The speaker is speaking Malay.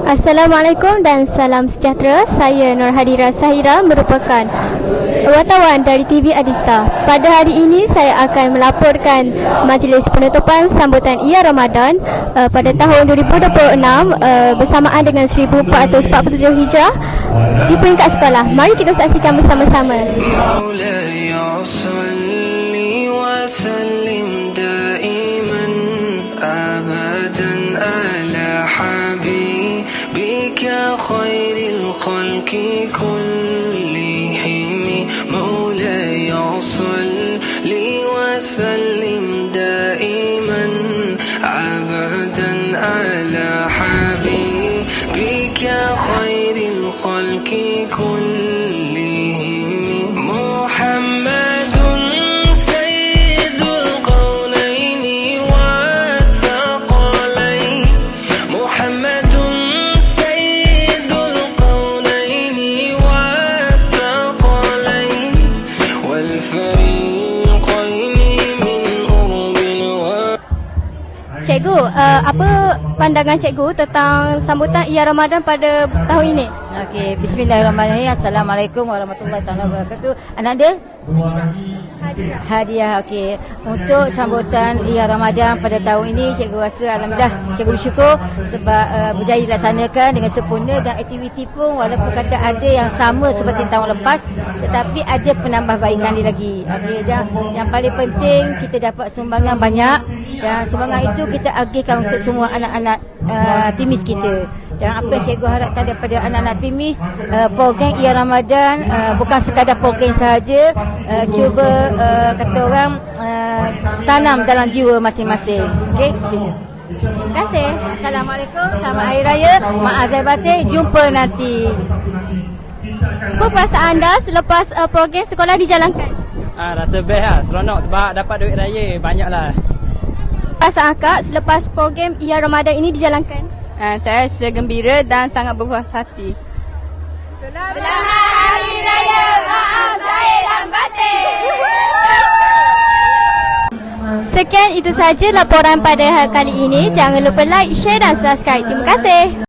Assalamualaikum dan salam sejahtera. Saya Nur Hadira Sahira merupakan wartawan dari TV Adista. Pada hari ini saya akan melaporkan majlis penutupan sambutan Ia Ramadan pada tahun 2026 bersamaan dengan 1447 Hijrah di peringkat sekolah. Mari kita saksikan bersama-sama. خير الخلق كلهم مولاي صل وسلم دائما أبدا على حبيبك خير الخلق كلهم محمد سيد القولين والثقلين محمد Cikgu, apa pandangan cikgu tentang sambutan Ia Ramadan pada tahun ini? Okey, bismillahirrahmanirrahim. Assalamualaikum warahmatullahi wabarakatuh. Anak dia? Hadiah. Okey. Untuk sambutan Ia Ramadan pada tahun ini, cikgu rasa alhamdulillah, cikgu bersyukur sebab berjaya dilaksanakan dengan sempurna dan aktiviti pun walaupun kata ada yang sama seperti tahun lepas tetapi ada penambahbaikan lagi. Okey, dan yang paling penting kita dapat sumbangan banyak dan sumbangan itu kita agihkan untuk semua anak-anak timis kita. Dan apa yang cikgu harapkan daripada anak-anak timis, program Ia Ramadan bukan sekadar program sahaja, cuba kata orang tanam dalam jiwa masing-masing. Okey, terima kasih. Assalamualaikum, selamat Hari Raya, ma'azal batin, jumpa nanti. Apa perasaan anda selepas program sekolah dijalankan? Rasa best lah, seronok sebab dapat duit raya banyak lah. Perasaan akak selepas program Ia Ramadan ini dijalankan? Saya rasa gembira dan sangat berpuas hati. Selamat Hari Raya, maaf zahir dan batin. Sekian itu sahaja laporan pada kali ini. Jangan lupa like, share dan subscribe. Terima kasih.